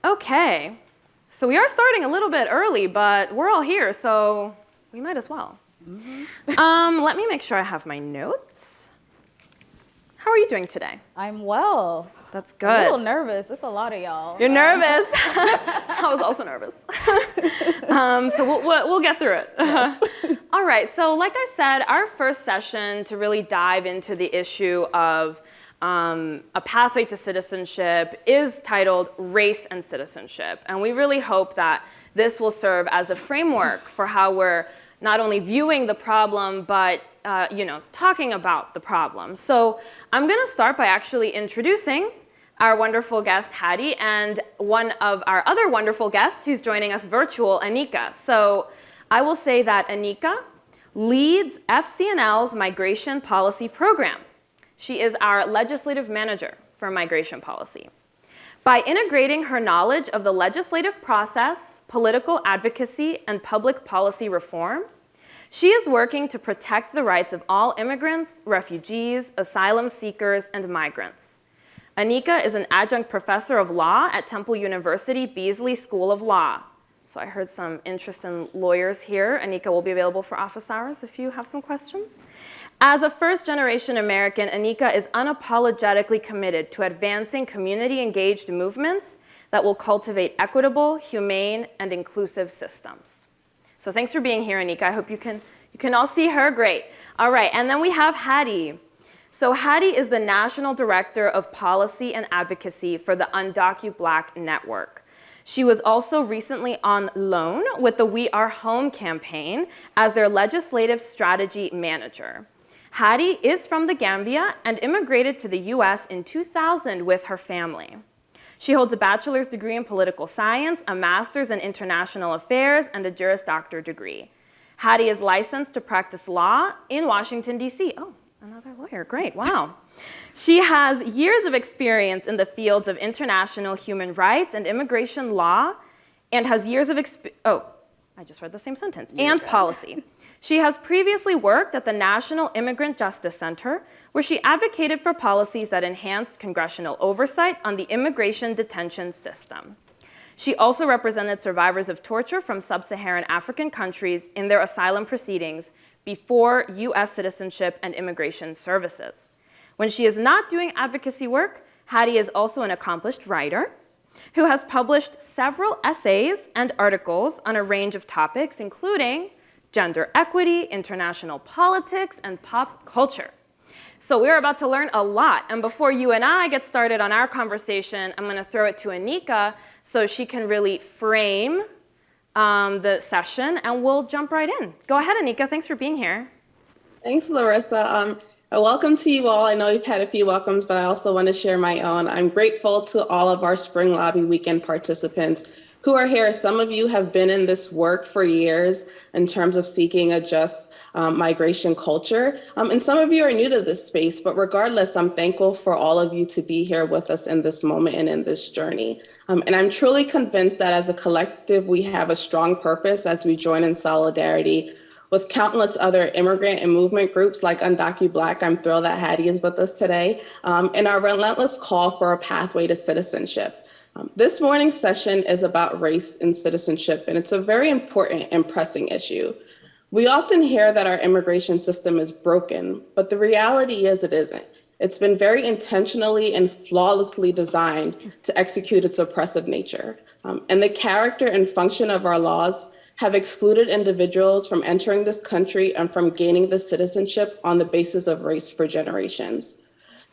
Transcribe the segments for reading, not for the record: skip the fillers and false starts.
Okay, so we are starting a little bit early, but we're all here, so we might as well. Let me make sure I have my notes. How are you doing today? I'm well. That's good. I'm a little nervous. It's a lot of y'all. You're nervous? I was also nervous. So we'll get through it. Yes. All right, so like I said, our first session to really dive into the issue of a pathway to citizenship is titled Race and Citizenship. And we really hope that this will serve as a framework for how we're not only viewing the problem, but talking about the problem. So I'm going to start by actually introducing our wonderful guest, Haddy, and one of our other wonderful guests who's joining us virtual, Anika. So I will say that Anika leads FCNL's migration policy program. She is our legislative manager for migration policy. By integrating her knowledge of the legislative process, political advocacy, and public policy reform, she is working to protect the rights of all immigrants, refugees, asylum seekers, and migrants. Anika is an adjunct professor of law at Temple University Beasley School of Law. So I heard some interest in lawyers here. Anika will be available for office hours if you have some questions. As a first-generation American, Anika is unapologetically committed to advancing community-engaged movements that will cultivate equitable, humane, and inclusive systems. So thanks for being here, Anika. I hope you can all see her. Great. All right, and then we have Haddy. So Haddy is the National Director of Policy and Advocacy for the UndocuBlack network. She was also recently on loan with the We Are Home campaign as their legislative strategy manager. Haddy is from the Gambia and immigrated to the US in 2000 with her family. She holds a bachelor's degree in political science, a master's in international affairs, and a Juris Doctor degree. Haddy is licensed to practice law in Washington, D.C. Oh, another lawyer, great, wow. She has years of experience in the fields of international human rights and immigration law, and has years of I just read the same sentence, and policy. She has previously worked at the National Immigrant Justice Center, where she advocated for policies that enhanced congressional oversight on the immigration detention system. She also represented survivors of torture from sub-Saharan African countries in their asylum proceedings before U.S. Citizenship and Immigration Services. When she is not doing advocacy work, Haddy is also an accomplished writer who has published several essays and articles on a range of topics, including gender equity, international politics, and pop culture. So we're about to learn a lot. And before you and I get started on our conversation, I'm going to throw it to Anika so she can really frame the session, and we'll jump right in. Go ahead, Anika. Thanks for being here. Thanks, Larissa. Welcome to you all. I know you've had a few welcomes, but I also want to share my own. I'm grateful to all of our Spring Lobby Weekend participants who are here. Some of you have been in this work for years in terms of seeking a just migration culture. And some of you are new to this space, but regardless, I'm thankful for all of you to be here with us in this moment and in this journey. And I'm truly convinced that as a collective, we have a strong purpose as we join in solidarity with countless other immigrant and movement groups like UndocuBlack. I'm thrilled that Haddy is with us today, in our relentless call for a pathway to citizenship. This morning's session is about race and citizenship, and it's a very important and pressing issue. We often hear that our immigration system is broken, but the reality is it isn't. It's been very intentionally and flawlessly designed to execute its oppressive nature. And the character and function of our laws have excluded individuals from entering this country and from gaining the citizenship on the basis of race for generations.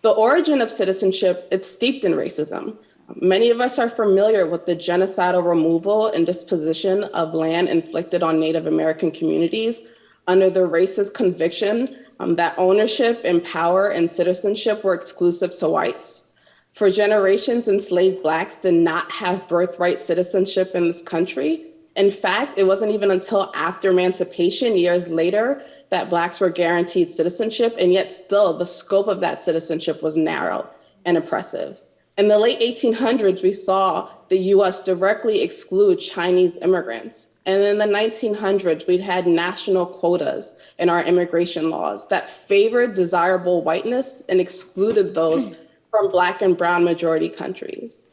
The origin of citizenship, it's steeped in racism. Many of us are familiar with the genocidal removal and disposition of land inflicted on Native American communities under the racist conviction that ownership and power and citizenship were exclusive to whites. For generations, enslaved Blacks did not have birthright citizenship in this country. In fact, it wasn't even until after emancipation, years later, that Blacks were guaranteed citizenship, and yet still the scope of that citizenship was narrow and oppressive. In the late 1800s, we saw the US directly exclude Chinese immigrants. And in the 1900s, we'd had national quotas in our immigration laws that favored desirable whiteness and excluded those from Black and brown majority countries.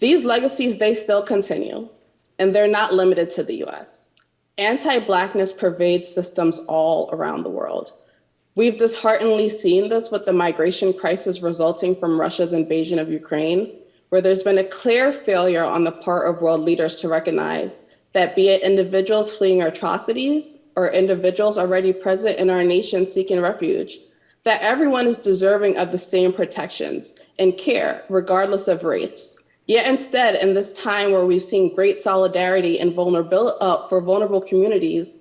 These legacies, they still continue, and they're not limited to the US. Anti-Blackness pervades systems all around the world. We've dishearteningly seen this with the migration crisis resulting from Russia's invasion of Ukraine, where there's been a clear failure on the part of world leaders to recognize that be it individuals fleeing atrocities or individuals already present in our nation seeking refuge, that everyone is deserving of the same protections and care, regardless of race. Yet instead, in this time where we've seen great solidarity and for vulnerable communities,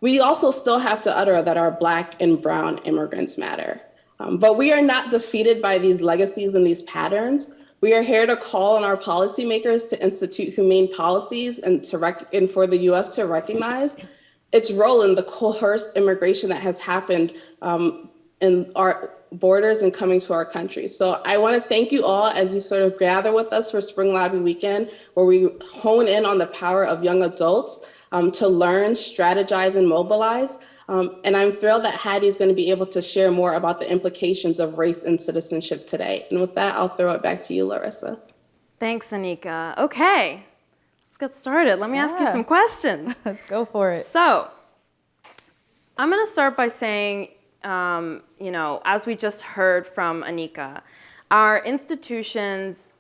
we also still have to utter that our Black and brown immigrants matter. But we are not defeated by these legacies and these patterns. We are here to call on our policymakers to institute humane policies and for the US to recognize its role in the coerced immigration that has happened in our borders and coming to our country. So I want to thank you all as you sort of gather with us for Spring Lobby Weekend, where we hone in on the power of young adults to learn, strategize, and mobilize. And I'm thrilled that Haddy is going to be able to share more about the implications of race and citizenship today. And with that, I'll throw it back to you, Larissa. Thanks, Anika. Okay, let's get started. Let me ask you some questions. Let's go for it. So I'm going to start by saying, as we just heard from Anika, our institutions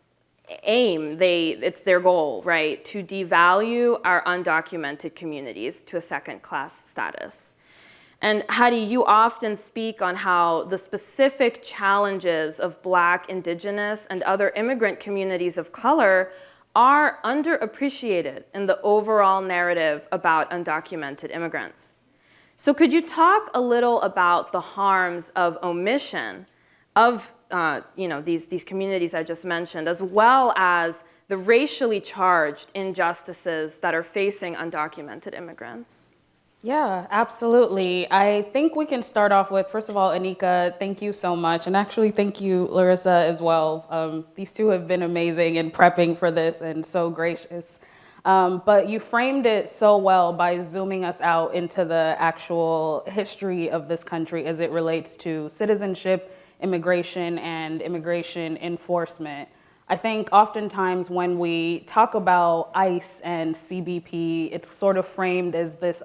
it's their goal, right, to devalue our undocumented communities to a second-class status. And Haddy, you often speak on how the specific challenges of Black, Indigenous, and other immigrant communities of color are underappreciated in the overall narrative about undocumented immigrants. So could you talk a little about the harms of omission of these communities I just mentioned, as well as the racially charged injustices that are facing undocumented immigrants? Yeah, absolutely. I think we can start off with, first of all, Anika, thank you so much. And actually, thank you, Larissa, as well. These two have been amazing in prepping for this and so gracious. But you framed it so well by zooming us out into the actual history of this country as it relates to citizenship, immigration, and immigration enforcement. I think oftentimes when we talk about Ice and CBP, it's sort of framed as this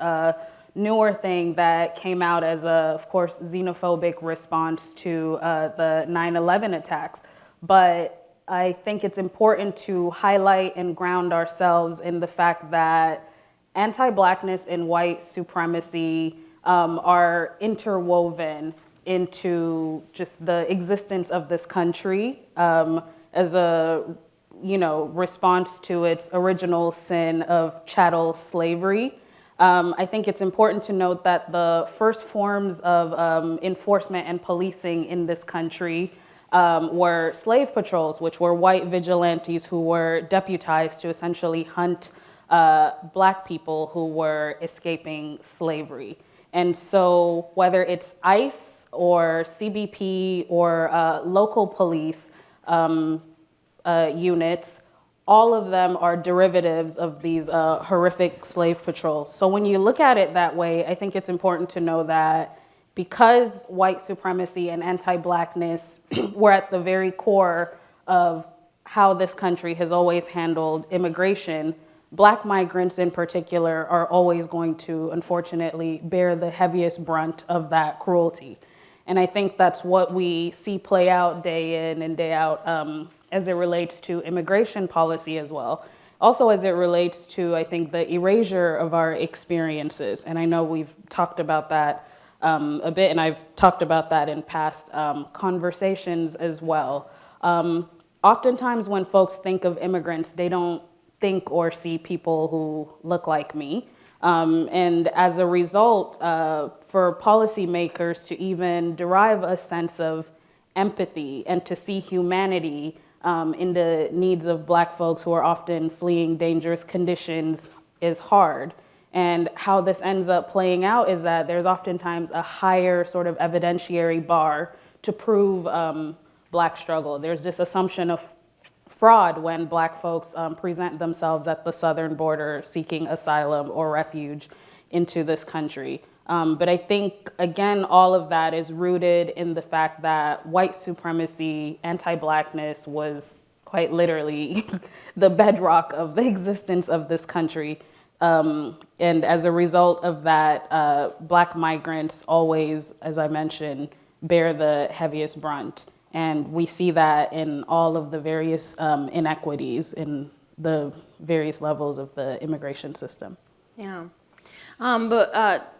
newer thing that came out as of course, xenophobic response to the 9/11 attacks. But I think it's important to highlight and ground ourselves in the fact that anti-Blackness and white supremacy are interwoven into just the existence of this country as a response to its original sin of chattel slavery. I think it's important to note that the first forms of enforcement and policing in this country were slave patrols, which were white vigilantes who were deputized to essentially hunt Black people who were escaping slavery. And so whether it's ICE or CBP or local police units, all of them are derivatives of these horrific slave patrols. So when you look at it that way, I think it's important to know that because white supremacy and anti-Blackness were at the very core of how this country has always handled immigration, Black migrants in particular are always going to, unfortunately, bear the heaviest brunt of that cruelty. And I think that's what we see play out day in and day out as it relates to immigration policy as well. Also as it relates to, I think, the erasure of our experiences. And I know we've talked about that a bit, and I've talked about that in past conversations as well. Oftentimes when folks think of immigrants, they don't think or see people who look like me. And as a result, for policymakers to even derive a sense of empathy and to see humanity in the needs of Black folks who are often fleeing dangerous conditions is hard. And how this ends up playing out is that there's oftentimes a higher sort of evidentiary bar to prove Black struggle. There's this assumption of fraud when Black folks present themselves at the southern border seeking asylum or refuge into this country. But I think, again, all of that is rooted in the fact that white supremacy, anti-Blackness was quite literally the bedrock of the existence of this country. And as a result of that, Black migrants always, as I mentioned, bear the heaviest brunt. And we see that in all of the various inequities in the various levels of the immigration system. Yeah. But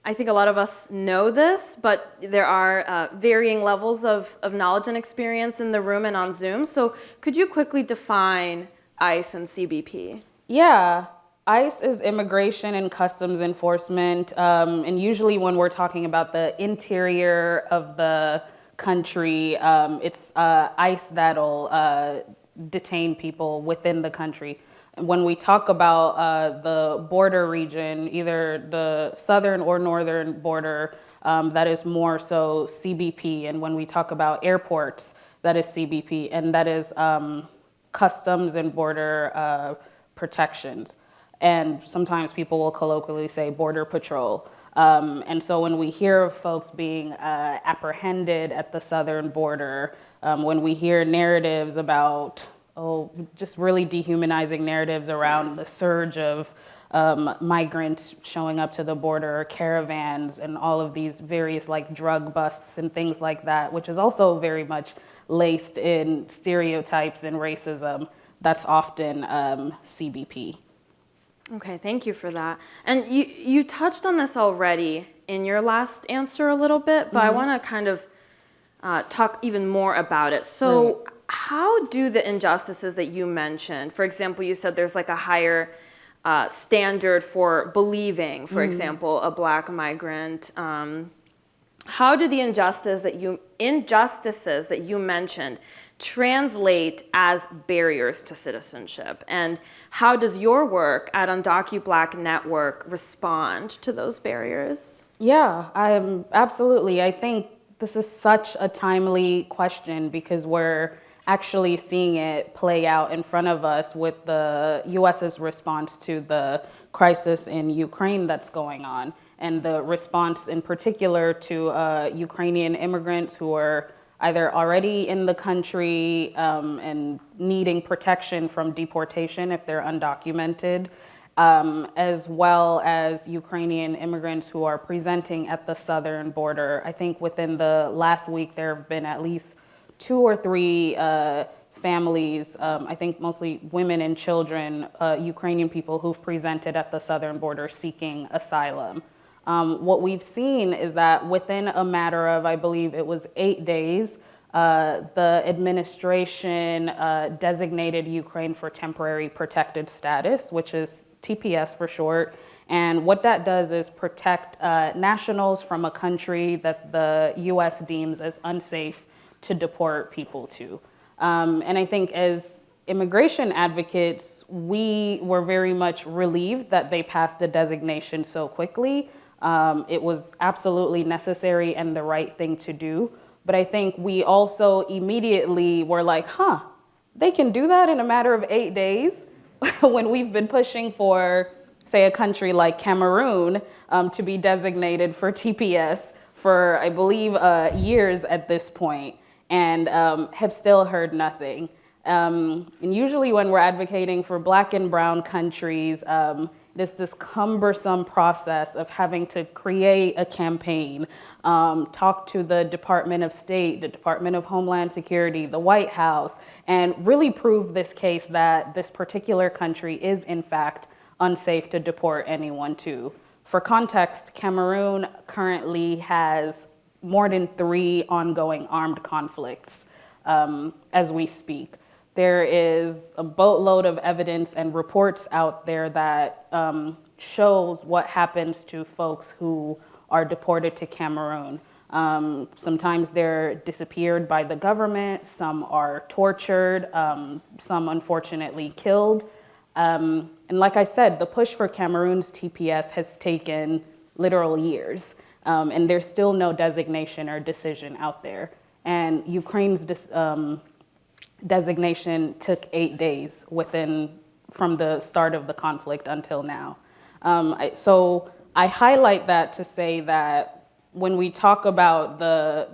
I think a lot of us know this, but there are varying levels of knowledge and experience in the room and on Zoom. So could you quickly define ICE and CBP? Yeah. ICE is Immigration and Customs Enforcement, and usually when we're talking about the interior of the country, it's ICE that'll detain people within the country. When we talk about the border region, either the southern or northern border, that is more so CBP, and when we talk about airports, that is CBP, and that is Customs and Border Protections. And sometimes people will colloquially say Border Patrol. And so when we hear of folks being apprehended at the southern border, when we hear narratives about, just really dehumanizing narratives around the surge of migrants showing up to the border, caravans, and all of these various like drug busts and things like that, which is also very much laced in stereotypes and racism, that's often CBP. Okay, thank you for that. And you touched on this already in your last answer a little bit, but I want to kind of talk even more about it. So how do the injustices that you mentioned, for example, you said there's like a higher standard for believing, for example, a Black migrant. How do the injustices that you mentioned translate as barriers to citizenship? And how does your work at UndocuBlack Network respond to those barriers? Yeah, absolutely. I think this is such a timely question because we're actually seeing it play out in front of us with the US's response to the crisis in Ukraine that's going on, and the response in particular to Ukrainian immigrants who are either already in the country and needing protection from deportation if they're undocumented, as well as Ukrainian immigrants who are presenting at the southern border. I think within the last week, there have been at least 2 or 3 families, I think mostly women and children, Ukrainian people who've presented at the southern border seeking asylum. What we've seen is that within a matter of, I believe it was 8 days, the administration designated Ukraine for temporary protected status, which is TPS for short. And what that does is protect nationals from a country that the US deems as unsafe to deport people to. And I think as immigration advocates, we were very much relieved that they passed the designation so quickly. It was absolutely necessary and the right thing to do. But I think we also immediately were like, they can do that in a matter of 8 days when we've been pushing for, say, a country like Cameroon to be designated for TPS for, I believe, years at this point, and have still heard nothing. And usually when we're advocating for Black and brown countries, there's this cumbersome process of having to create a campaign, talk to the Department of State, the Department of Homeland Security, the White House, and really prove this case that this particular country is in fact unsafe to deport anyone to. For context, Cameroon currently has more than 3 ongoing armed conflicts as we speak. There is a boatload of evidence and reports out there that shows what happens to folks who are deported to Cameroon. Sometimes they're disappeared by the government, some are tortured, some unfortunately killed. And like I said, the push for Cameroon's TPS has taken literal years, and there's still no designation or decision out there. And Ukraine's designation took 8 days from the start of the conflict until now. So I highlight that to say that when we talk about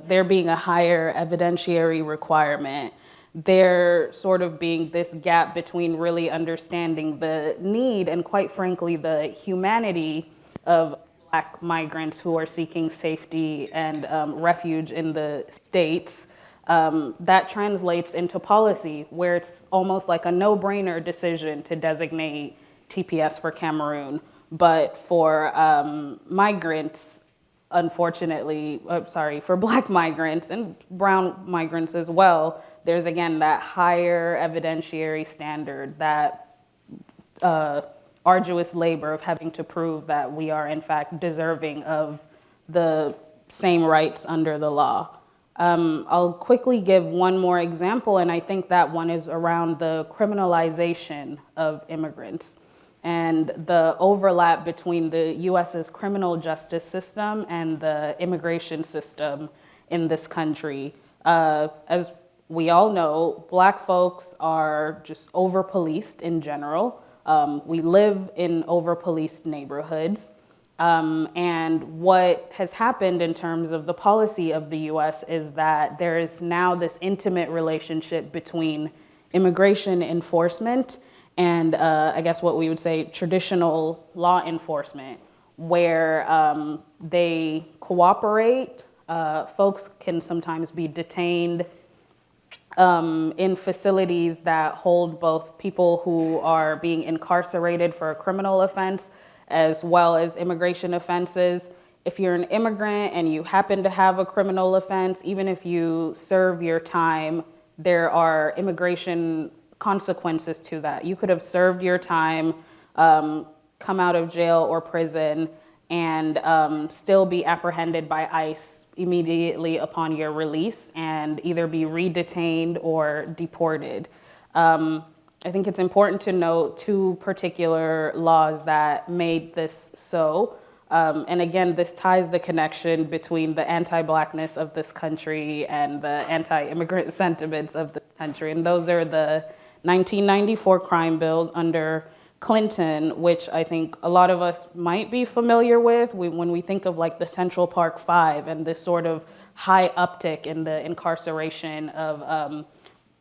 there being a higher evidentiary requirement, there sort of being this gap between really understanding the need and, quite frankly, the humanity of Black migrants who are seeking safety and refuge in the States. That translates into policy, where it's almost like a no-brainer decision to designate TPS for Cameroon. But for migrants, unfortunately, for Black migrants and brown migrants as well, there's again that higher evidentiary standard, that arduous labor of having to prove that we are in fact deserving of the same rights under the law. I'll quickly give one more example, and I think that one is around the criminalization of immigrants and the overlap between the US's criminal justice system and the immigration system in this country. As we all know, Black folks are just over-policed in general. We live in over-policed neighborhoods. And what has happened in terms of the policy of the US is that there is now this intimate relationship between immigration enforcement and I guess what we would say traditional law enforcement, where they cooperate. Folks can sometimes be detained in facilities that hold both people who are being incarcerated for a criminal offense as well as immigration offenses. If you're an immigrant and you happen to have a criminal offense, even if you serve your time, there are immigration consequences to that. You could have served your time, come out of jail or prison, and still be apprehended by ICE immediately upon your release and either be re-detained or deported. I think it's important to note two particular laws that made this so. And again, this ties the connection between the anti-Blackness of this country and the anti-immigrant sentiments of this country. And those are the 1994 crime bills under Clinton, which I think a lot of us might be familiar with when we think of like the Central Park Five and this sort of high uptick in the incarceration of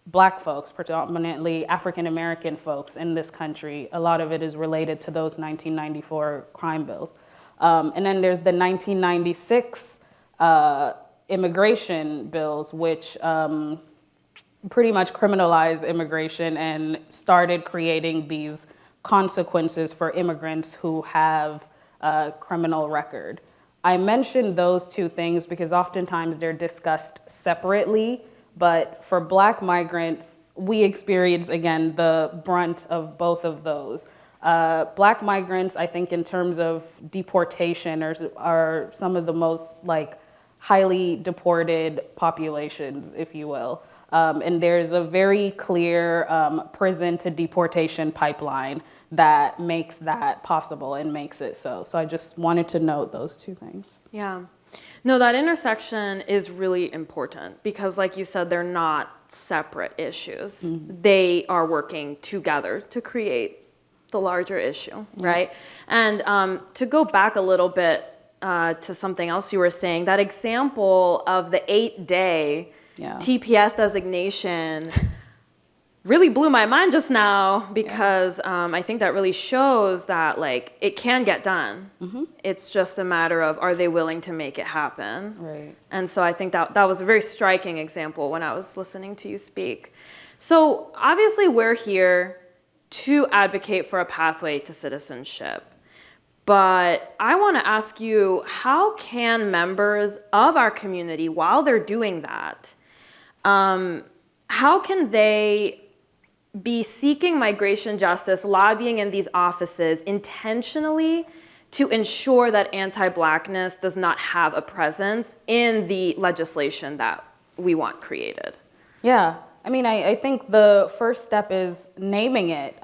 Black folks, predominantly African-American folks in this country. A lot of it is related to those 1994 crime bills. And then there's the 1996 immigration bills, which pretty much criminalized immigration and started creating these consequences for immigrants who have a criminal record. I mentioned those two things because oftentimes they're discussed separately, but for Black migrants, we experience, again, the brunt of both of those. Black migrants, I think in terms of deportation, are some of the most highly deported populations, if you will. And there's a very clear prison to deportation pipeline that makes that possible and makes it so. So I just wanted to note those two things. Yeah. No, that intersection is really important because, like you said, they're not separate issues. Mm-hmm. They are working together to create the larger issue, right? And to go back a little bit to something else you were saying, that example of the 8-day TPS designation really blew my mind just now because I think that really shows that it can get done. Mm-hmm. It's just a matter of, are they willing to make it happen? Right. And so I think that was a very striking example when I was listening to you speak. So obviously we're here to advocate for a pathway to citizenship. But I want to ask you, how can members of our community, while they're doing that, how can they be seeking migration justice, lobbying in these offices intentionally to ensure that anti-Blackness does not have a presence in the legislation that we want created? Yeah, I mean, I think the first step is naming it.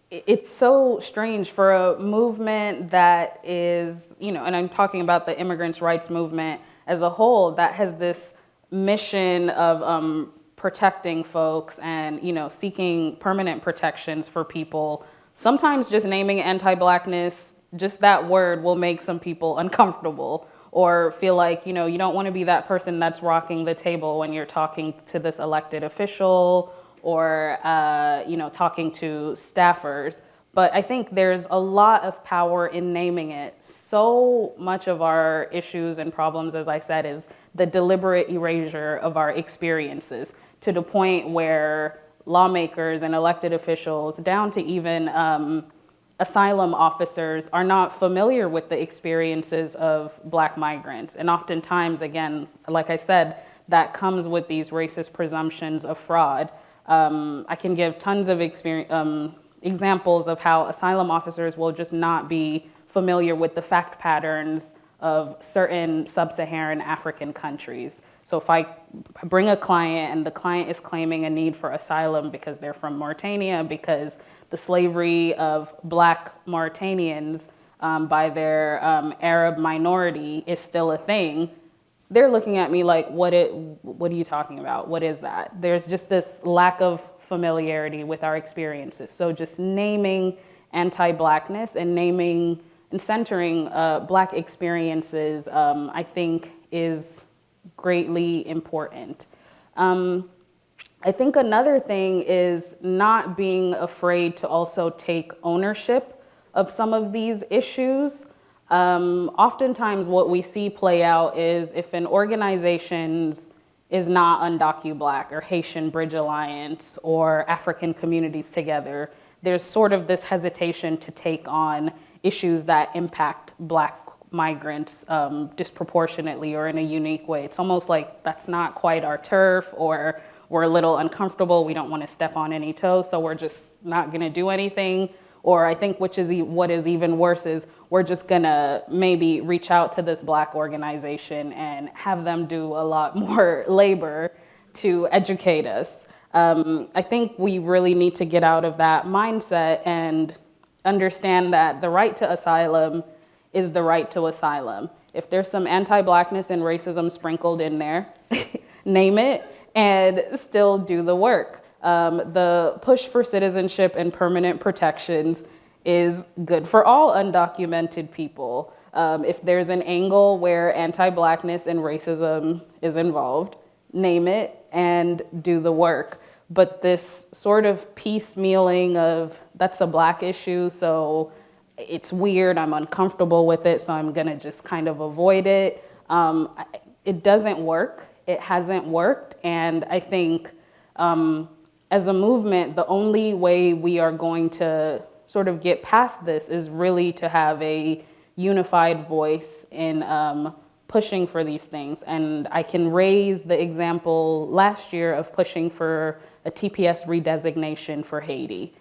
It's so strange for a movement that is, and I'm talking about the immigrants' rights movement as a whole, that has this mission of protecting folks and, seeking permanent protections for people. Sometimes just naming anti-Blackness, just that word will make some people uncomfortable. or feel like, you know, you don't want to be that person that's rocking the table when you're talking to this elected official or, you know, talking to staffers. But I think there's a lot of power in naming it. So much of our issues and problems, as I said, is the deliberate erasure of our experiences to the point where lawmakers and elected officials, down to even asylum officers, are not familiar with the experiences of Black migrants. And oftentimes, again, like I said, that comes with these racist presumptions of fraud. I can give tons of examples of how asylum officers will just not be familiar with the fact patterns of certain sub-Saharan African countries. So if I bring a client and the client is claiming a need for asylum because they're from Mauritania, because the slavery of Black Mauritanians by their Arab minority is still a thing, they're looking at me like, what are you talking about? What is that? There's just this lack of familiarity with our experiences. So just naming anti-Blackness and naming and centering Black experiences, I think is greatly important. I think another thing is not being afraid to also take ownership of some of these issues. Oftentimes what we see play out is if an organization is not UndocuBlack or Haitian Bridge Alliance or African Communities Together, there's sort of this hesitation to take on issues that impact Black migrants disproportionately or in a unique way. It's almost like that's not quite our turf, or we're a little uncomfortable, we don't want to step on any toes, so we're just not gonna do anything. Or I think what is even worse is we're just gonna maybe reach out to this Black organization and have them do a lot more labor to educate us. I think we really need to get out of that mindset and understand that the right to asylum is the right to asylum. If there's some anti-Blackness and racism sprinkled in there, name it and still do the work. The push for citizenship and permanent protections is good for all undocumented people. If there's an angle where anti-Blackness and racism is involved, name it and do the work. But this sort of piecemealing of that's a Black issue, so it's weird, I'm uncomfortable with it, so I'm gonna just kind of avoid it. It doesn't work, it hasn't worked, and I think as a movement, the only way we are going to sort of get past this is really to have a unified voice in pushing for these things. And I can raise the example last year of pushing for a TPS redesignation for Haiti.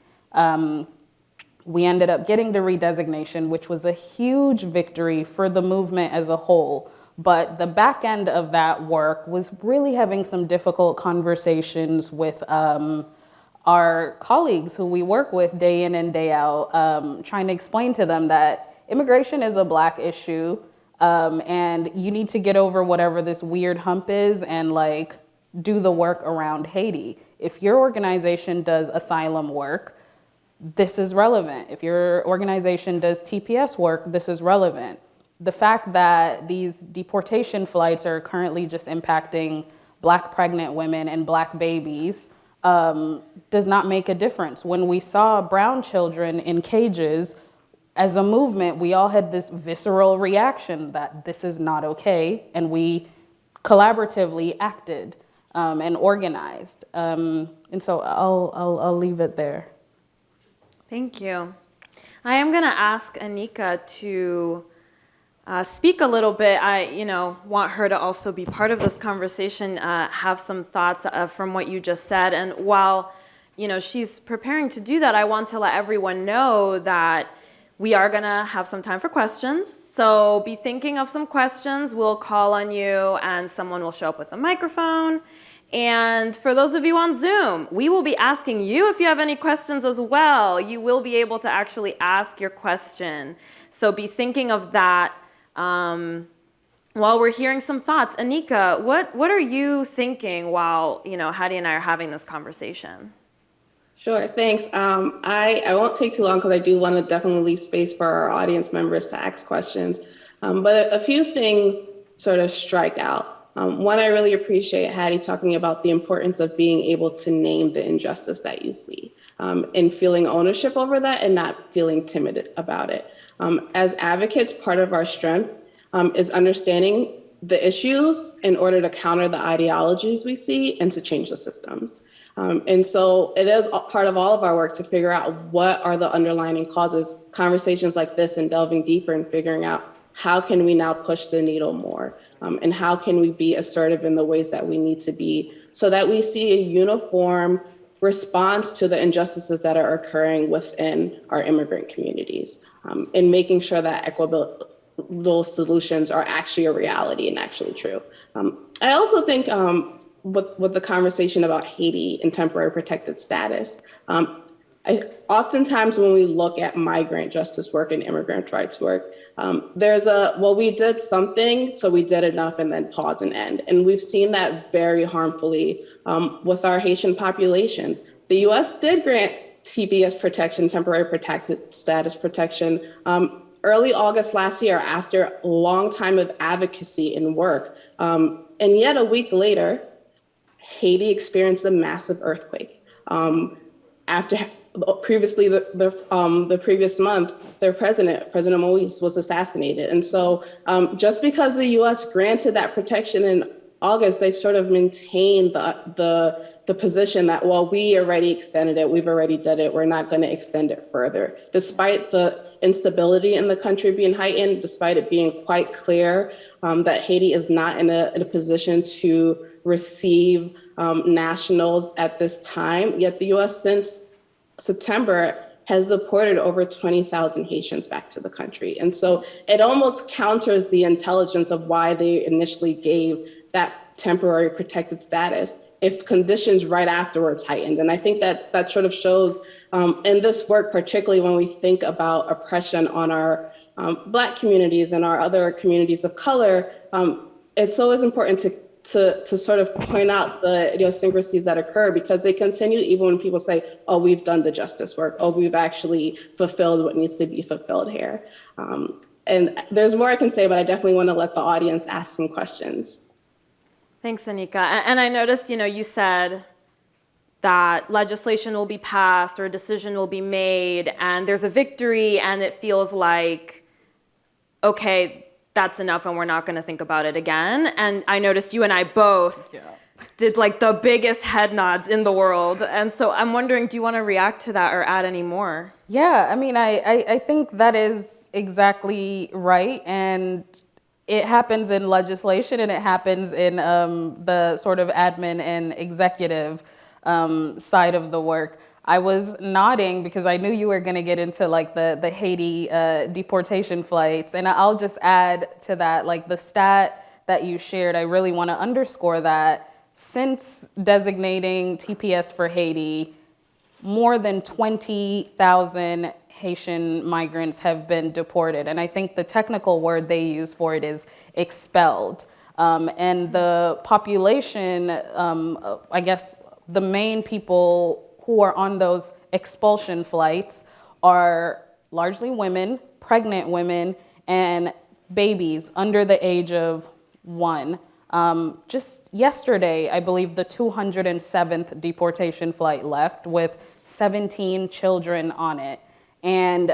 We ended up getting the redesignation, which was a huge victory for the movement as a whole. But the back end of that work was really having some difficult conversations with our colleagues who we work with day in and day out, trying to explain to them that immigration is a Black issue, and you need to get over whatever this weird hump is and like do the work around Haiti. If your organization does asylum work, this is relevant. If your organization does TPS work, this is relevant. The fact that these deportation flights are currently just impacting Black pregnant women and Black babies does not make a difference. When we saw brown children in cages, as a movement, we all had this visceral reaction that this is not okay, and we collaboratively acted and organized. And so I'll leave it there. Thank you. I am going to ask Anika to speak a little bit. I, want her to also be part of this conversation, have some thoughts from what you just said. And while, she's preparing to do that, I want to let everyone know that we are going to have some time for questions. So be thinking of some questions. We'll call on you and someone will show up with a microphone. And for those of you on Zoom, we will be asking you if you have any questions as well. You will be able to actually ask your question. So be thinking of that while we're hearing some thoughts. Anika, what are you thinking while Haddy and I are having this conversation? Sure, thanks. I won't take too long because I do want to definitely leave space for our audience members to ask questions. But a few things sort of strike out. One, I really appreciate Haddy talking about the importance of being able to name the injustice that you see, and feeling ownership over that and not feeling timid about it. As advocates, part of our strength is understanding the issues in order to counter the ideologies we see and to change the systems. And so it is part of all of our work to figure out what are the underlying causes, conversations like this and delving deeper and figuring out how can we now push the needle more, and how can we be assertive in the ways that we need to be so that we see a uniform response to the injustices that are occurring within our immigrant communities, and making sure that equitable those solutions are actually a reality and actually true. I also think with the conversation about Haiti and temporary protected status, oftentimes when we look at migrant justice work and immigrant rights work, there's well, we did something, so we did enough and then pause and end. And we've seen that very harmfully with our Haitian populations. The US did grant TPS protection, temporary protected status protection, early August last year after a long time of advocacy and work. And yet a week later, Haiti experienced a massive earthquake. After previously, the previous month, their President Moise, was assassinated. And so just because the US granted that protection in August, they've sort of maintained the position that, well, we already extended it, we've already did it, we're not going to extend it further. Despite the instability in the country being heightened, despite it being quite clear that Haiti is not in a position to receive nationals at this time, yet the US since September has deported over 20,000 Haitians back to the country. And so it almost counters the intelligence of why they initially gave that temporary protected status if conditions right afterwards heightened. And I think that sort of shows in this work, particularly when we think about oppression on our Black communities and our other communities of color, it's always important to sort of point out the idiosyncrasies that occur, because they continue even when people say, oh, we've done the justice work, oh, we've actually fulfilled what needs to be fulfilled here. And there's more I can say, but I definitely want to let the audience ask some questions. Thanks, Anika. And I noticed, you said that legislation will be passed or a decision will be made and there's a victory and it feels like, okay, that's enough and we're not going to think about it again. And I noticed you and I both did like the biggest head nods in the world. And so I'm wondering, do you want to react to that or add any more? Yeah, I mean, I think that is exactly right. And it happens in legislation and it happens in the sort of admin and executive side of the work. I was nodding because I knew you were going to get into like the Haiti deportation flights. And I'll just add to that, like the stat that you shared, I really want to underscore that since designating TPS for Haiti, more than 20,000 Haitian migrants have been deported. And I think the technical word they use for it is expelled. And the population, I guess the main people who are on those expulsion flights are largely women, pregnant women, and babies under the age of 1. Just yesterday, I believe the 207th deportation flight left with 17 children on it. And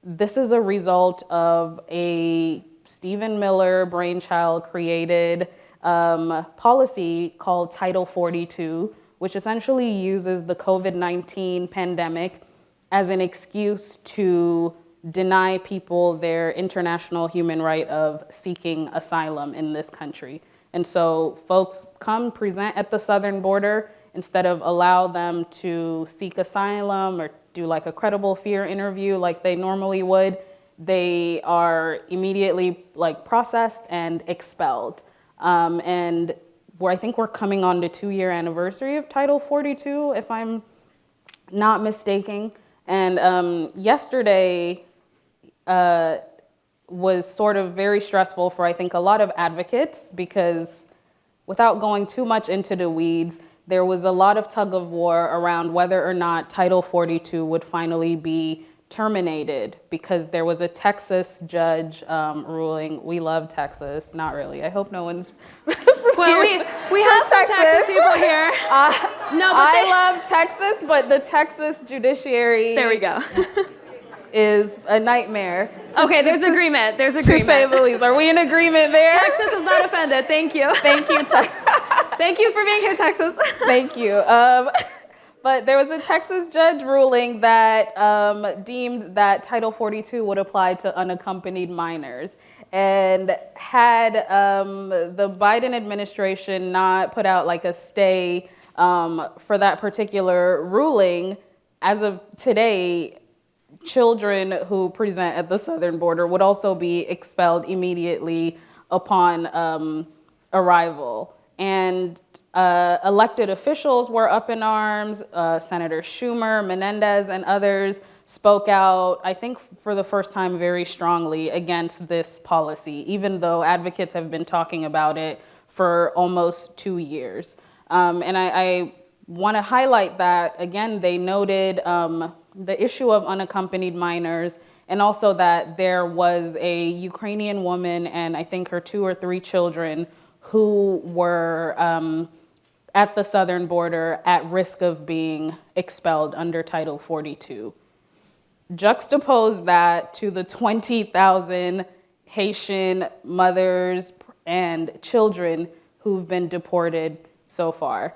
this is a result of a Stephen Miller brainchild created policy called Title 42, which essentially uses the COVID-19 pandemic as an excuse to deny people their international human right of seeking asylum in this country. And so folks come present at the southern border, instead of allow them to seek asylum or do like a credible fear interview like they normally would, they are immediately like processed and expelled. And I think we're coming on the 2-year anniversary of Title 42, if I'm not mistaken. And yesterday was sort of very stressful for, I think, a lot of advocates, because without going too much into the weeds, there was a lot of tug of war around whether or not Title 42 would finally be terminated because there was a Texas judge ruling. We love Texas. Not really. I hope no one's. Well, we have some Texas people here. No, but I love Texas, but the Texas judiciary. There we go. Is a nightmare. Okay, there's agreement. There's agreement. To say the least. Are we in agreement there? Texas is not offended. Thank you. Thank you, Thank you for being here, Texas. Thank you. But there was a Texas judge ruling that deemed that Title 42 would apply to unaccompanied minors. And had the Biden administration not put out like a stay for that particular ruling, as of today, children who present at the southern border would also be expelled immediately upon arrival. And elected officials were up in arms. Senator Schumer, Menendez, and others spoke out, I think for the first time, very strongly against this policy, even though advocates have been talking about it for almost 2 years. And I want to highlight that, again, they noted the issue of unaccompanied minors, and also that there was a Ukrainian woman and I think her 2 or 3 children who were at the southern border at risk of being expelled under Title 42. Juxtapose that to the 20,000 Haitian mothers and children who've been deported so far.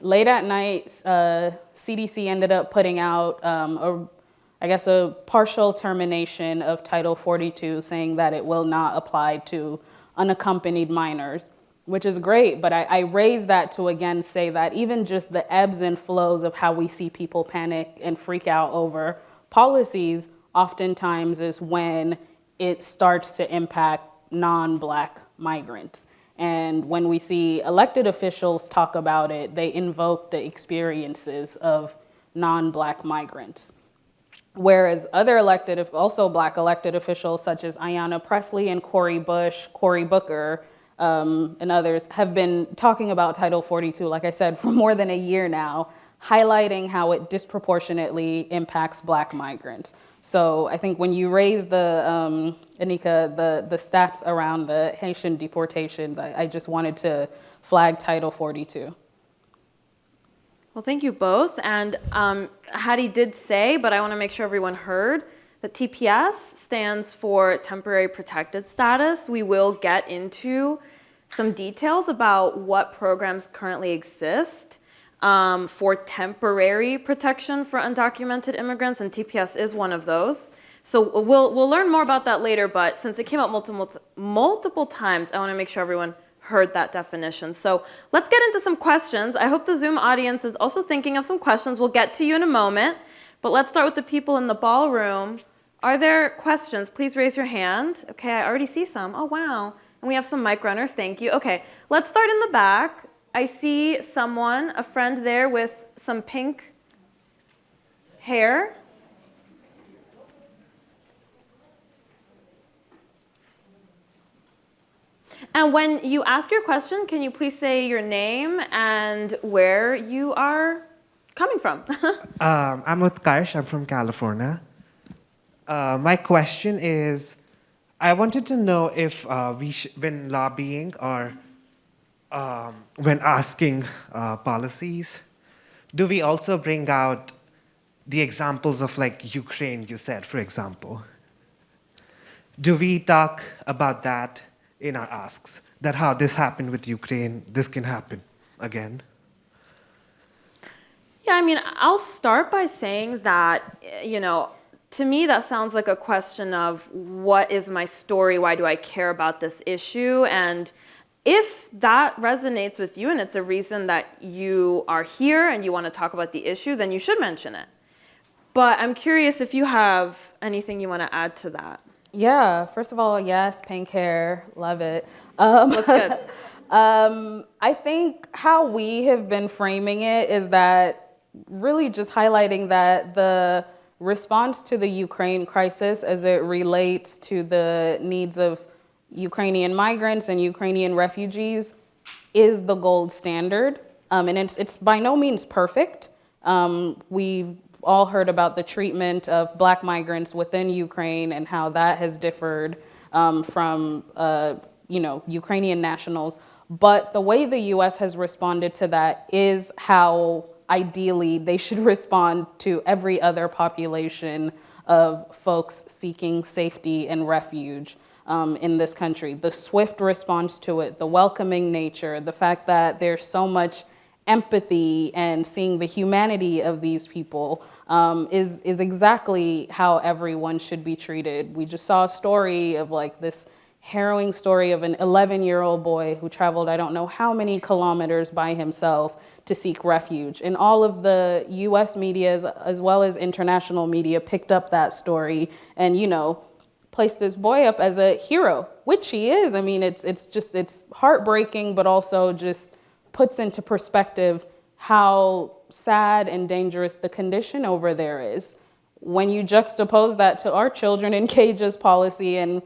Late at night, CDC ended up putting out, a partial termination of Title 42, saying that it will not apply to unaccompanied minors, which is great. But I raise that to again say that even just the ebbs and flows of how we see people panic and freak out over policies oftentimes is when it starts to impact non-Black migrants. And when we see elected officials talk about it, they invoke the experiences of non-Black migrants. Whereas other also Black elected officials such as Ayanna Pressley and Cory Booker, and others have been talking about Title 42, like I said, for more than a year now, highlighting how it disproportionately impacts Black migrants. So I think when you raise the, Anika, the stats around the Haitian deportations, I just wanted to flag Title 42. Well, thank you both. And Haddy did say, but I want to make sure everyone heard, that TPS stands for Temporary Protected Status. We will get into some details about what programs currently exist for temporary protection for undocumented immigrants, and TPS is one of those. So we'll learn more about that later, but since it came up multiple times, I want to make sure everyone heard that definition. So let's get into some questions. I hope the Zoom audience is also thinking of some questions. We'll get to you in a moment, but let's start with the people in the ballroom. Are there questions? Please raise your hand. Okay, I already see some. Oh, wow. And we have some mic runners. Thank you. Okay, let's start in the back. I see someone, a friend there with some pink hair. And when you ask your question, can you please say your name and where you are coming from? I'm Utkarsh. I'm from California. My question is, I wanted to know if when lobbying or when asking policies, do we also bring out the examples of like Ukraine, you said, for example? Do we talk about that in our asks, that how this happened with Ukraine, this can happen again? Yeah, I mean, I'll start by saying that, you know, to me that sounds like a question of what is my story, why do I care about this issue? And if that resonates with you and it's a reason that you are here and you want to talk about the issue, then you should mention it. But I'm curious if you have anything you want to add to that. Yeah, first of all, yes, pink hair, love it. Looks good. I think how we have been framing it is that really just highlighting that the response to the Ukraine crisis as it relates to the needs of Ukrainian migrants and Ukrainian refugees is the gold standard. And it's by no means perfect. We all heard about the treatment of Black migrants within Ukraine and how that has differed from Ukrainian nationals. But the way the US has responded to that is how ideally they should respond to every other population of folks seeking safety and refuge in this country. The swift response to it, the welcoming nature, the fact that there's so much empathy and seeing the humanity of these people is exactly how everyone should be treated. We just saw a story of like this harrowing story of an 11-year-old boy who traveled I don't know how many kilometers by himself to seek refuge. And all of the US media as well as international media picked up that story and, placed this boy up as a hero, which he is. I mean, it's heartbreaking, but also just puts into perspective how sad and dangerous the condition over there is. When you juxtapose that to our children in cages policy and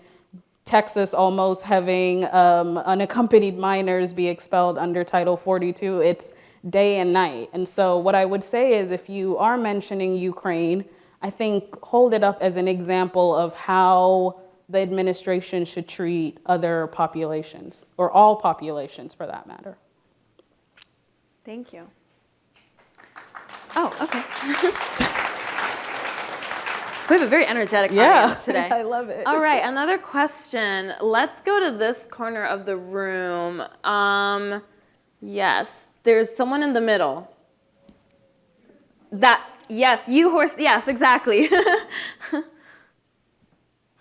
Texas almost having unaccompanied minors be expelled under Title 42, it's day and night. And so what I would say is if you are mentioning Ukraine, I think hold it up as an example of how the administration should treat other populations, or all populations for that matter. Thank you. Oh, okay. We have a very energetic audience today. I love it. All right, another question. Let's go to this corner of the room. Yes, there's someone in the middle. Yes, you horse, yes, exactly.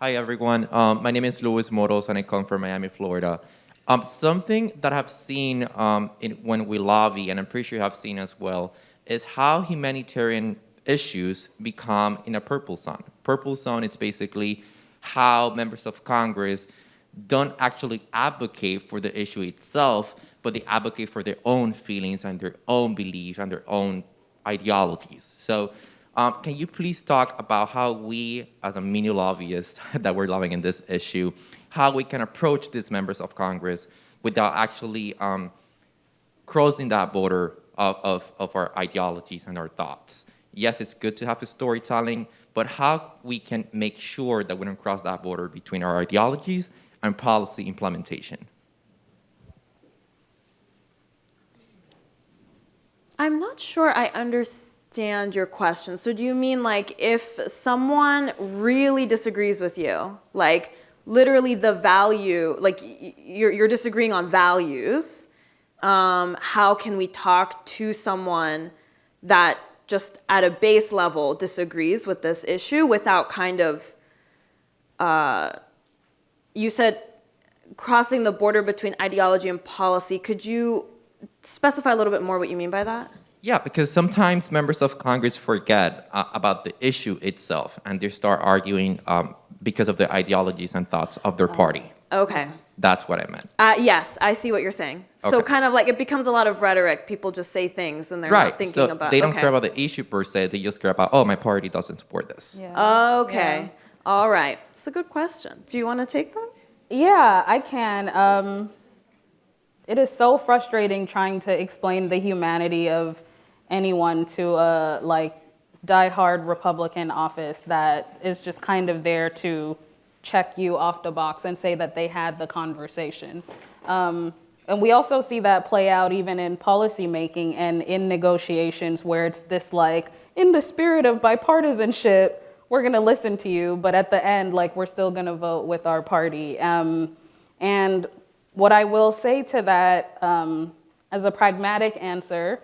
Hi, everyone. My name is Luis Moros, and I come from Miami, Florida. Something that I've seen when we lobby, and I'm pretty sure you have seen as well, is how humanitarian issues become in a purple zone. Purple zone, it's basically how members of Congress don't actually advocate for the issue itself, but they advocate for their own feelings and their own beliefs and their own ideologies. So can you please talk about how we, as a mini lobbyist that we're lobbying in this issue, how we can approach these members of Congress without actually crossing that border of our ideologies and our thoughts? Yes, it's good to have a storytelling, but how we can make sure that we don't cross that border between our ideologies and policy implementation? I'm not sure I understand your question. So do you mean like if someone really disagrees with you, like literally the value, like you're disagreeing on values, how can we talk to someone that just at a base level disagrees with this issue without kind of, you said crossing the border between ideology and policy. Could you specify a little bit more what you mean by that? Yeah, because sometimes members of Congress forget about the issue itself, and they start arguing because of the ideologies and thoughts of their party. Okay. That's what I meant. Yes, I see what you're saying. So Okay. kind of like it becomes a lot of rhetoric. People just say things and they're not thinking so about. they don't okay. care about the issue per se. They just care about, oh, my party doesn't support this. Yeah. Okay. All right. It's a good question. Do you want to take that? Yeah, I can. It is so frustrating trying to explain the humanity of anyone to a diehard Republican office that is just kind of there to check you off the box and say that they had the conversation. And we also see that play out even in policy making and in negotiations where it's this in the spirit of bipartisanship, we're gonna listen to you, but at the end, we're still gonna vote with our party. And what I will say to that as a pragmatic answer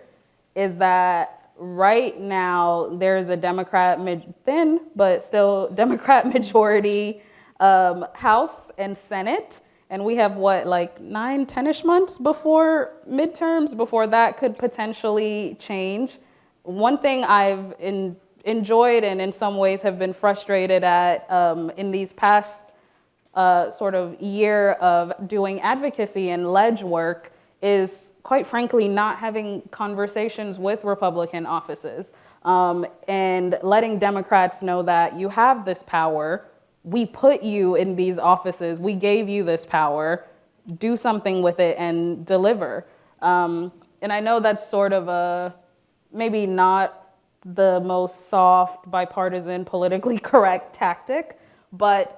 is that right now there's a Democrat, thin, but still Democrat majority House and Senate. And we have 9, 10-ish months before midterms, before that could potentially change. One thing I've enjoyed and in some ways have been frustrated at in these past sort of year of doing advocacy and ledge work is, quite frankly, not having conversations with Republican offices and letting Democrats know that you have this power. We put you in these offices. We gave you this power. Do something with it and deliver. And I know that's sort of maybe not the most soft, bipartisan, politically correct tactic. But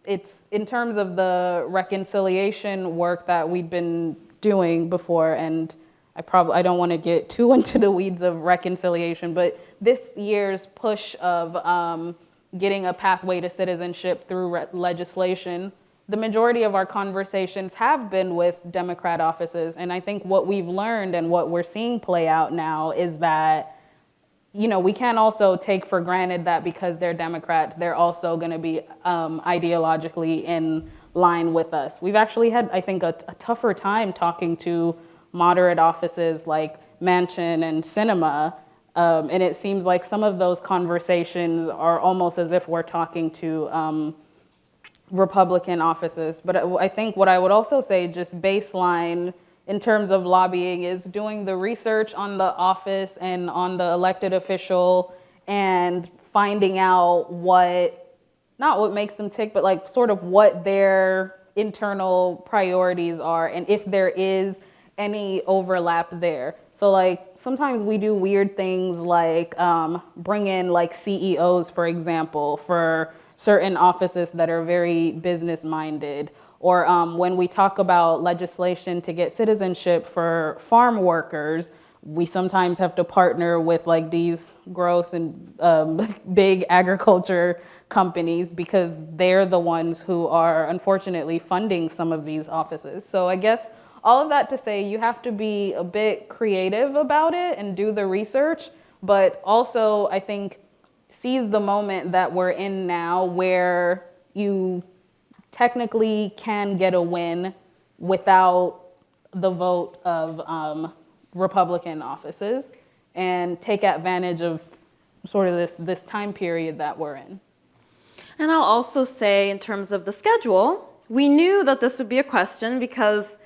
it's in terms of the reconciliation work that we've been doing before, and I don't want to get too into the weeds of reconciliation, but this year's push of getting a pathway to citizenship through legislation, the majority of our conversations have been with Democrat offices. And I think what we've learned and what we're seeing play out now is that, you know, we can't also take for granted that because they're Democrats, they're also going to be ideologically in line with us. We've actually had, I think, a tougher time talking to moderate offices like Manchin and Sinema. And it seems like some of those conversations are almost as if we're talking to Republican offices. But I think what I would also say, just baseline in terms of lobbying, is doing the research on the office and on the elected official and finding out not what makes them tick, but like sort of what their internal priorities are and if there is any overlap there. So like sometimes we do weird things like bring in like CEOs, for example, for certain offices that are very business minded. Or when we talk about legislation to get citizenship for farm workers, we sometimes have to partner with like these gross and big agriculture companies because they're the ones who are unfortunately funding some of these offices. So I guess all of that to say, you have to be a bit creative about it and do the research, but also I think seize the moment that we're in now where you technically can get a win without the vote of Republican offices and take advantage of sort of this time period that we're in. And I'll also say in terms of the schedule, we knew that this would be a question because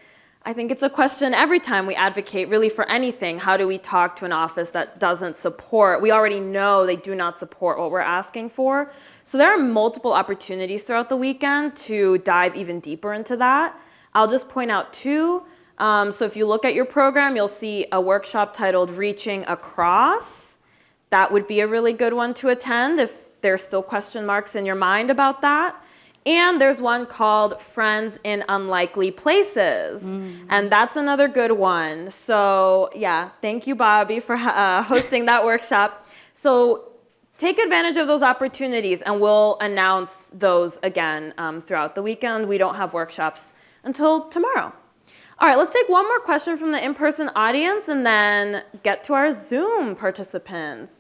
I think it's a question every time we advocate really for anything. How do we talk to an office that doesn't support? We already know they do not support what we're asking for. So there are multiple opportunities throughout the weekend to dive even deeper into that. I'll just point out two. So if you look at your program, you'll see a workshop titled Reaching Across. That would be a really good one to attend if there's still question marks in your mind about that. And there's one called Friends in Unlikely Places. And that's another good one. So yeah, thank you, Bobby, for hosting that workshop. So take advantage of those opportunities and we'll announce those again throughout the weekend. We don't have workshops until tomorrow. All right, let's take one more question from the in-person audience and then get to our Zoom participants.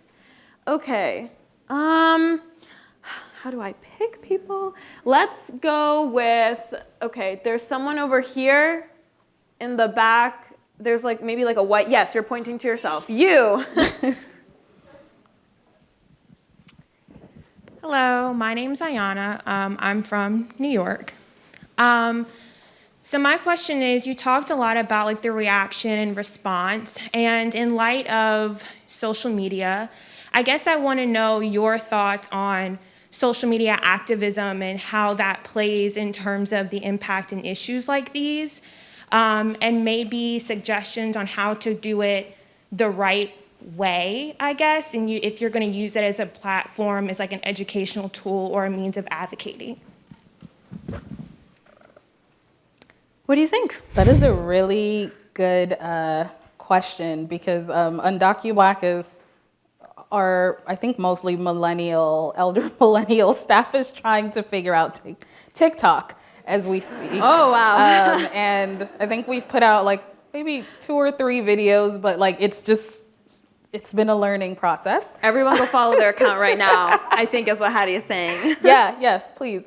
Okay. How do I pick people? Let's go with, okay, there's someone over here in the back. There's like maybe like a white, yes, you're pointing to yourself. You. Hello, my name's Ayana. I'm from New York. So my question is, you talked a lot about like the reaction and response, and in light of social media, I guess I want to know your thoughts on social media activism and how that plays in terms of the impact and issues like these, and maybe suggestions on how to do it the right way, I guess, and if you're going to use it as a platform, as like an educational tool or a means of advocating. What do you think? That is a really good question because UndocuBlack is our, I think, mostly elder millennial staff is trying to figure out TikTok as we speak. Oh, wow. And I think we've put out like maybe 2 or 3 videos, but like it's been a learning process. Everyone go follow their account right now, I think is what Haddy is saying. Yes, please.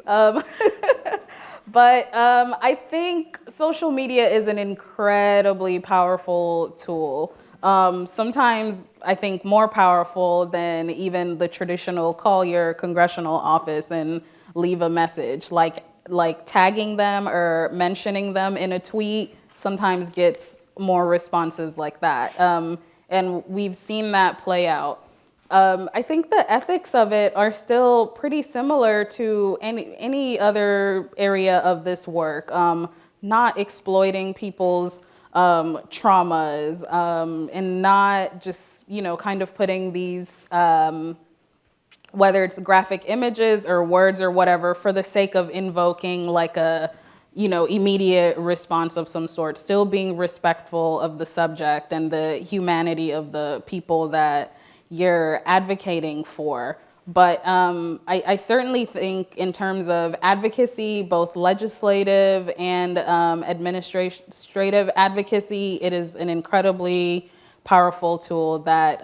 But I think social media is an incredibly powerful tool. Sometimes I think more powerful than even the traditional call your congressional office and leave a message. Like tagging them or mentioning them in a tweet sometimes gets more responses like that. And we've seen that play out. I think the ethics of it are still pretty similar to any other area of this work. Not exploiting people's traumas, and not just, kind of putting these, whether it's graphic images or words or whatever, for the sake of invoking like a, immediate response of some sort, still being respectful of the subject and the humanity of the people that you're advocating for. But I certainly think in terms of advocacy, both legislative and administrative advocacy, it is an incredibly powerful tool that